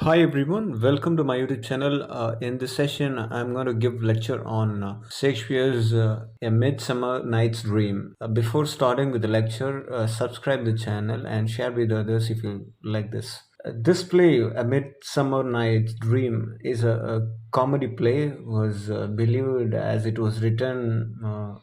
Hi everyone, welcome to my YouTube channel. In this session, I'm going to give lecture on Shakespeare's A Midsummer Night's Dream. Before starting with the lecture, subscribe the channel and share with others if you like this. This play, A Midsummer Night's Dream, is a comedy play. Was believed as it was written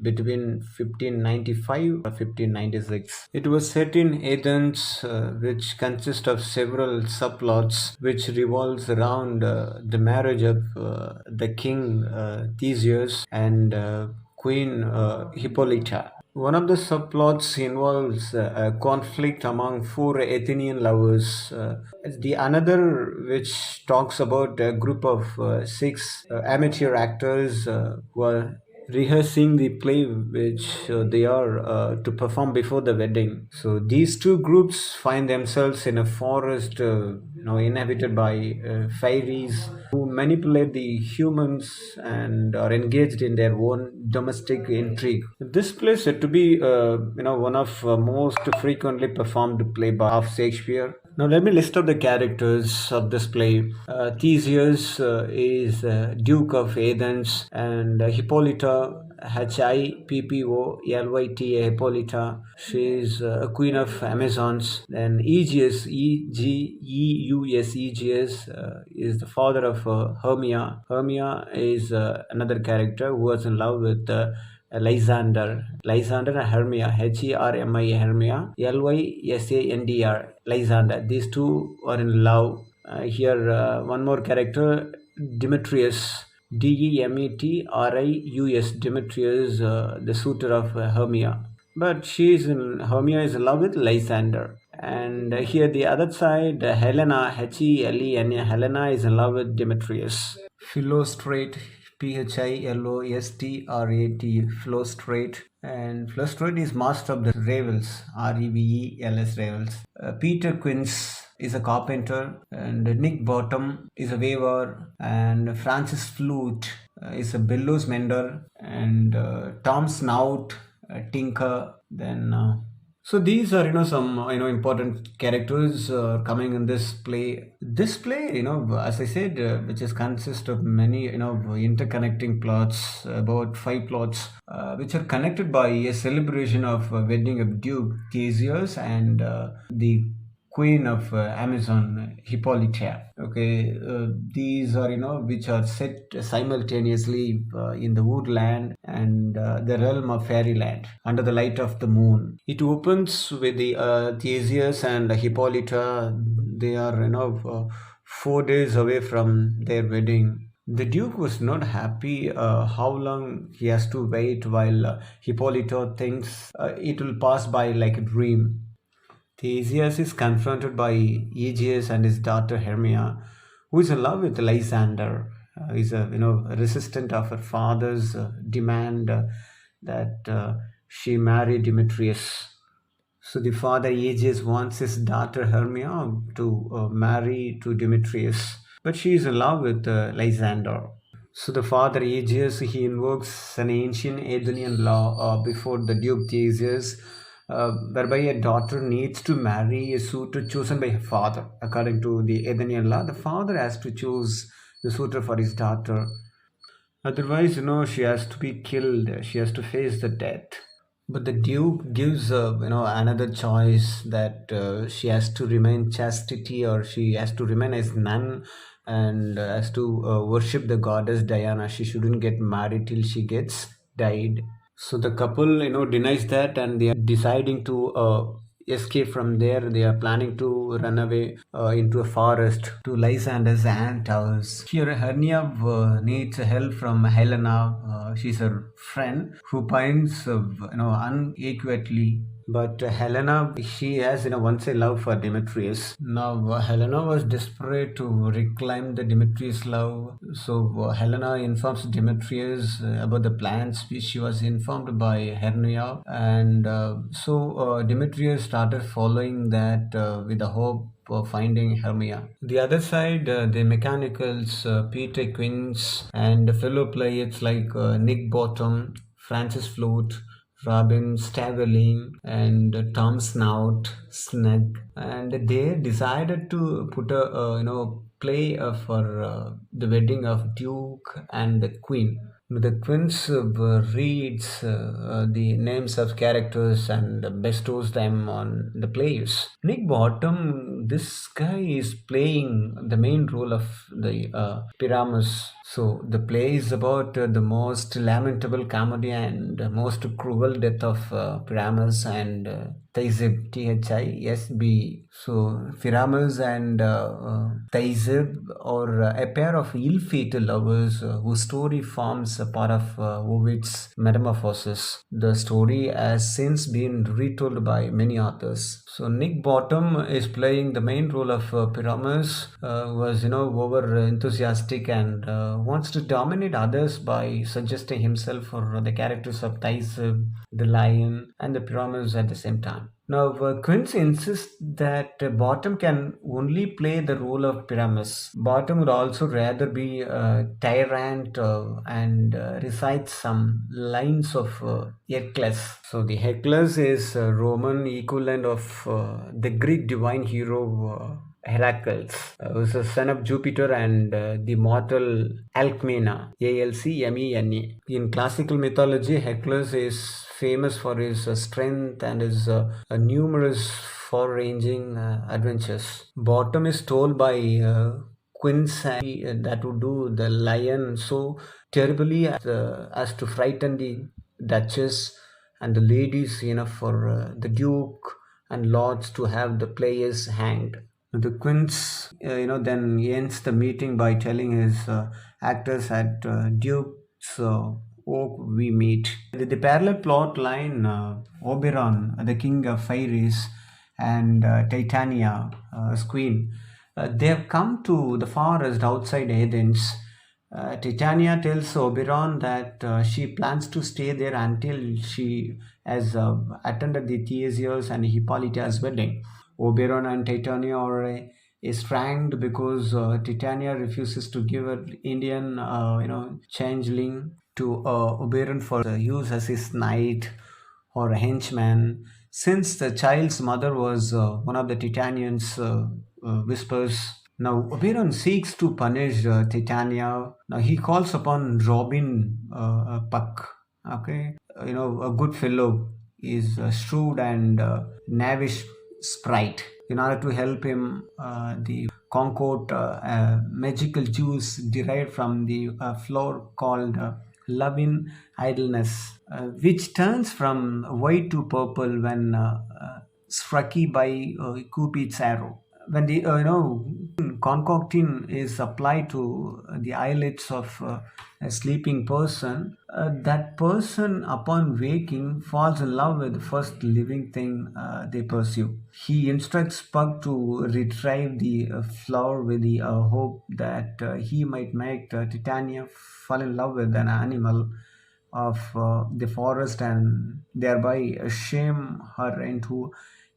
between 1595 or 1596. It was set in Athens, which consists of several subplots, which revolves around the marriage of the king Theseus and Queen Hippolyta. One of the subplots involves a conflict among four Athenian lovers. The another, which talks about a group of six amateur actors who are rehearsing the play which they are to perform before the wedding. So these two groups find themselves in a forest, inhabited by fairies who manipulate the humans and are engaged in their own domestic intrigue. This play is said to be, one of most frequently performed play by of Shakespeare. Now let me list out the characters of this play. Theseus is Duke of Athens, and Hippolyta, Hippolyta, Hippolyta. She is a queen of Amazons. Then Aegeus, Aegeus, is the father of Hermia. Hermia is another character who was in love with Lysander. Lysander and Hermia, Hermia, Hermia, Lysandr, Lysander. These two are in love. Here, one more character, Demetrius. Demetrius, Demetrius, the suitor of Hermia. But Hermia is in love with Lysander. And here the other side, Helena, Helena, Helena is in love with Demetrius. Philostrate, Philostrate, Philostrate. And Philostrate is master of the revels, Revels, revels. Peter Quince is a carpenter, and Nick Bottom is a weaver, and Francis Flute is a bellows mender, and Tom Snout, tinker. Then so these are some important characters coming in this play. This play, as I said, which is consist of many interconnecting plots, about five plots, which are connected by a celebration of wedding of Duke Theseus and the queen of Amazon, Hippolyta. Okay, these are which are set simultaneously in the woodland and the realm of fairyland under the light of the moon. It opens with the Theseus and Hippolyta. They are 4 days away from their wedding. The Duke was not happy how long he has to wait, while Hippolyta thinks it will pass by like a dream. Theseus is confronted by Aegeus and his daughter Hermia, who is in love with Lysander. Is a resistant of her father's demand that she marry Demetrius. So the father Aegeus wants his daughter Hermia to marry to Demetrius, but she is in love with Lysander. So the father Aegeus, he invokes an ancient Athenian law before the Duke Theseus, whereby a daughter needs to marry a suitor chosen by her father. According to the Athenian law, the father has to choose the suitor for his daughter. Otherwise, she has to be killed. She has to face the death. But the Duke gives, another choice that she has to remain chastity, or she has to remain as nun, and has to worship the goddess Diana. She shouldn't get married till she gets died. So the couple, denies that, and they are deciding to escape from there. They are planning to run away into a forest to Lysander's aunt house. Here, Hermia needs help from Helena. She's her friend who finds, unequally. But Helena, she has, once a love for Demetrius. Now, Helena was desperate to reclaim the Demetrius love. So, Helena informs Demetrius about the plans which she was informed by Hermia. And Demetrius started following that with the hope of finding Hermia. The other side, the mechanicals, Peter Quince, and fellow players like Nick Bottom, Francis Flute, Robin Staverling, and Tom Snout, Snug, and they decided to put a play for the wedding of Duke and the Queen. The Queen's reads the names of characters and bestows them on the players. Nick Bottom, this guy is playing the main role of the Pyramus. So the play is about the most lamentable comedy and most cruel death of Pyramus and Thisbe, Thisb. So Pyramus and Thisbe are a pair of ill-fated lovers whose story forms a part of Ovid's Metamorphoses. The story has since been retold by many authors. So Nick Bottom is playing the main role of Pyramus, who was over enthusiastic and wants to dominate others by suggesting himself for the characters of Thisbe, the lion, and the Pyramus at the same time. Now, Quincy insists that Bottom can only play the role of Pyramus. Bottom would also rather be a tyrant and recite some lines of Hercules. So, the Hercules is a Roman equivalent of the Greek divine hero Heracles, was a son of Jupiter and the mortal Alcmena, Alcmena. In classical mythology, Hercules is famous for his strength and his numerous far-ranging adventures. Bottom is told by Quincy that would do the lion so terribly as to frighten the Duchess and the ladies enough for the Duke and Lords to have the players hanged. The Quince, then ends the meeting by telling his actors at Duke's Oak we meet. The parallel plot line, Oberon, the king of fairies, and Titania, his queen, they have come to the forest outside Athens. Titania tells Oberon that she plans to stay there until she has attended the Theseus and Hippolyta's wedding. Oberon and Titania are estranged because Titania refuses to give her Indian, changeling to Oberon for use as his knight or henchman. Since the child's mother was one of the Titanians' whispers. Now, Oberon seeks to punish Titania. Now, he calls upon Robin Puck. Okay, a good fellow is shrewd and knavish sprite. In order to help him, the concoct magical juice derived from the flower called love in idleness, which turns from white to purple when struck by Cupid's arrow. When the concoctin is applied to the eyelids of a sleeping person, that person upon waking falls in love with the first living thing they pursue. He instructs Pug to retrieve the flower with the hope that he might make Titania fall in love with an animal of the forest and thereby shame her into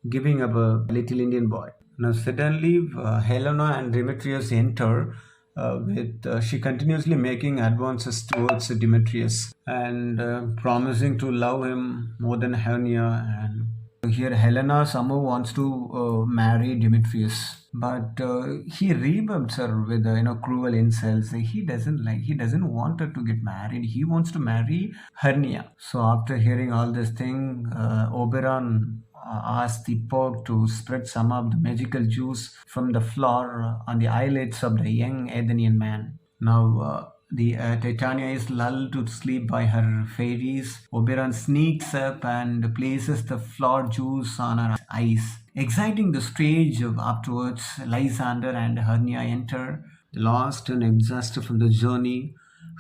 giving up a little Indian boy. Now, suddenly, Helena and Demetrius enter. With she continuously making advances towards Demetrius and promising to love him more than Hernia. And here, Helena somehow wants to marry Demetrius, but he rebuffs her with cruel insults. He doesn't like. He doesn't want her to get married. He wants to marry Hernia. So after hearing all this thing, Oberon asked the Pope to spread some of the magical juice from the floor on the eyelids of the young Athenian man. Now, the Titania is lulled to sleep by her fairies. Oberon sneaks up and places the floor juice on her eyes. Exiting the stage afterwards, Lysander and Hermia enter, lost and exhausted from the journey.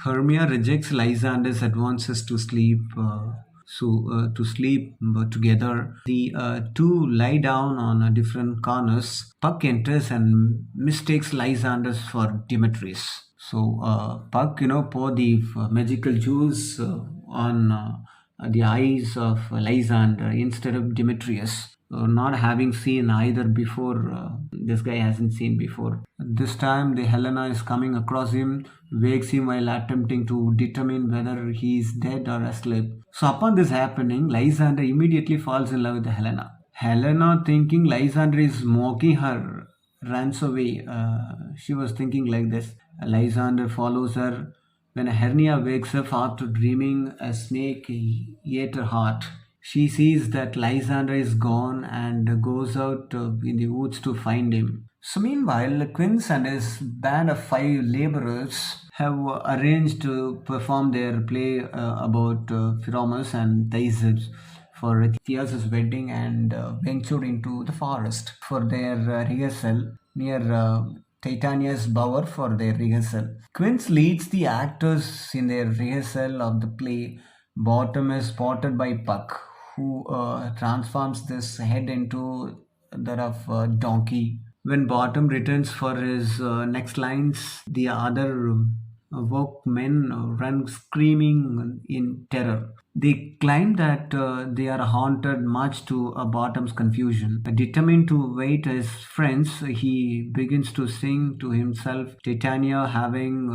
Hermia rejects Lysander's advances to sleep. To sleep together. The two lie down on different corners. Puck enters and mistakes Lysander for Demetrius. So Puck, pour the magical juice on the eyes of Lysander instead of Demetrius. not having seen either before. This guy hasn't seen before. This time, the Helena is coming across him, wakes him while attempting to determine whether he is dead or asleep. So, upon this happening, Lysander immediately falls in love with Helena. Helena, thinking Lysander is mocking her, runs away. She was thinking like this. Lysander follows her. When Hernia wakes up after dreaming a snake ate her heart, she sees that Lysander is gone and goes out in the woods to find him. So, meanwhile, Quince and his band of five laborers have arranged to perform their play about Pyramus and Theseus for Theseus' wedding and ventured into the forest for their rehearsal near Titania's bower for their rehearsal. Quince leads the actors in their rehearsal of the play. Bottom is spotted by Puck, who transforms this head into that of a donkey. When Bottom returns for his next lines, the other workmen run screaming in terror. They claim that they are haunted, much to Bottom's confusion. Determined to wait his friends, he begins to sing to himself. Titania, having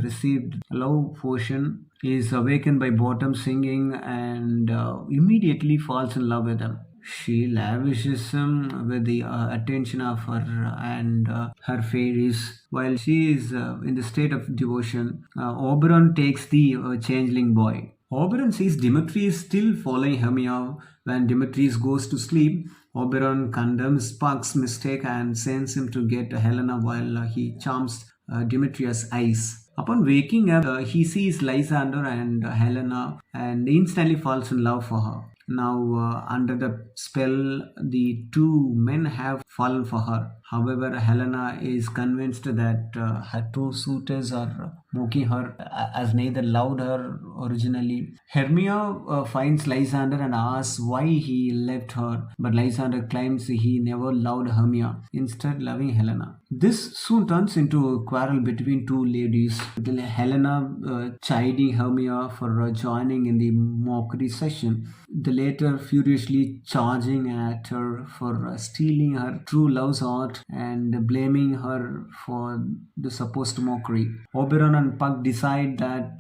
received a love potion, is awakened by Bottom singing and immediately falls in love with him. She lavishes him with the attention of her and her fairies. While she is in the state of devotion, Oberon takes the changeling boy. Oberon sees Demetrius still following Hermia. When Demetrius goes to sleep, Oberon condemns Puck's mistake and sends him to get Helena while he charms Demetrius' eyes. Upon waking up, he sees Lysander and Helena and instantly falls in love for her. Now, under the spell, the two men have fallen for her. However, Helena is convinced that her two suitors are mocking her as neither loved her originally. Hermia finds Lysander and asks why he left her, but Lysander claims he never loved Hermia, instead loving Helena. This soon turns into a quarrel between two ladies, with Helena chiding Hermia for joining in the mockery session, the latter furiously charging at her for stealing her true love's heart and blaming her for the supposed mockery. Oberon and Puck decide that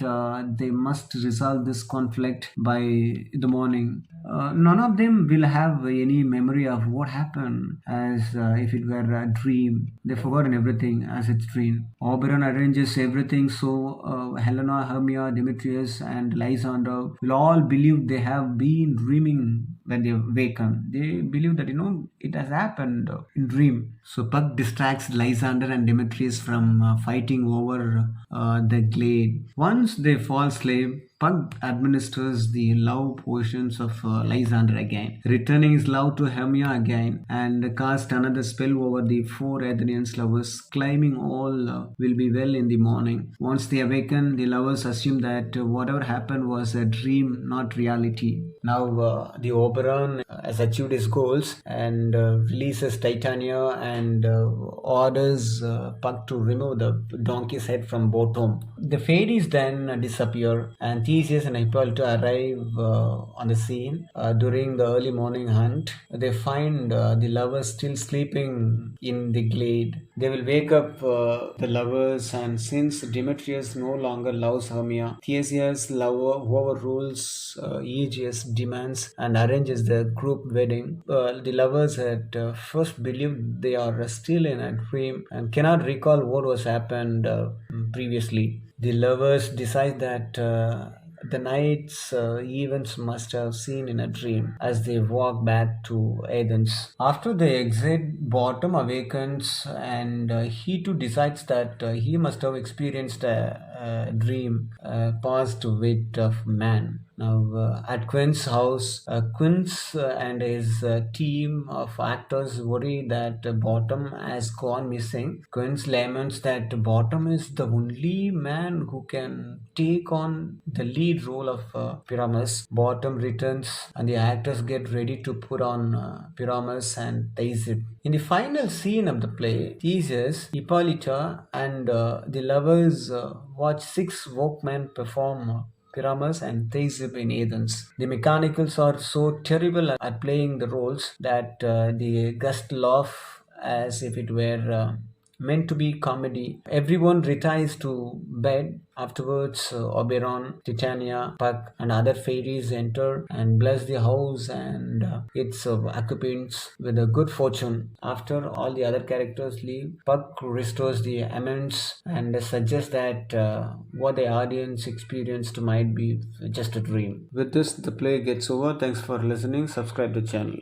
they must resolve this conflict by the morning. None of them will have any memory of what happened, as if it were a dream. They've forgotten everything as it's dream. Oberon arranges everything so Helena, Hermia, Demetrius, and Lysander will all believe they have been dreaming when they awaken. They believe that it has happened in dream. So Puck distracts Lysander and Demetrius from fighting over the glade. Once they fall asleep, Puck administers the love potions of Lysander again, returning his love to Hermia again, and cast another spell over the four Athenians lovers, claiming all will be well in the morning. Once they awaken, the lovers assume that whatever happened was a dream, not reality. Now, the Oberon has achieved his goals and releases Titania and orders Puck to remove the donkey's head from Bottom. The fairies then disappear, and Theseus and Hippolyta arrive on the scene. During the early morning hunt, they find the lovers still sleeping in the glade. They will wake up the lovers, and since Demetrius no longer loves Hermia, Theseus overrules Aegeus' demands and arranges the group wedding. The lovers at first believe they are still in a dream and cannot recall what was happened previously. The lovers decide that the night's events must have seen in a dream as they walk back to Athens. After they exit, Bottom awakens and he too decides that he must have experienced a dream past wit of man. Now, at Quinn's house, Quince and his team of actors worry that Bottom has gone missing. Quince laments that Bottom is the only man who can take on the lead role of Pyramus. Bottom returns, and the actors get ready to put on Pyramus and Theseus. In the final scene of the play, Theseus, Hippolyta, and the lovers watch six workmen perform Pyramus and Theisip in Athens. The mechanicals are so terrible at playing the roles that the guests laugh as if it were meant to be comedy. Everyone retires to bed. Afterwards, Oberon, Titania, Puck, and other fairies enter and bless the house and its occupants with a good fortune. After all the other characters leave, Puck restores the amends and suggests that what the audience experienced might be just a dream. With this, the play gets over. Thanks for listening. Subscribe to the channel.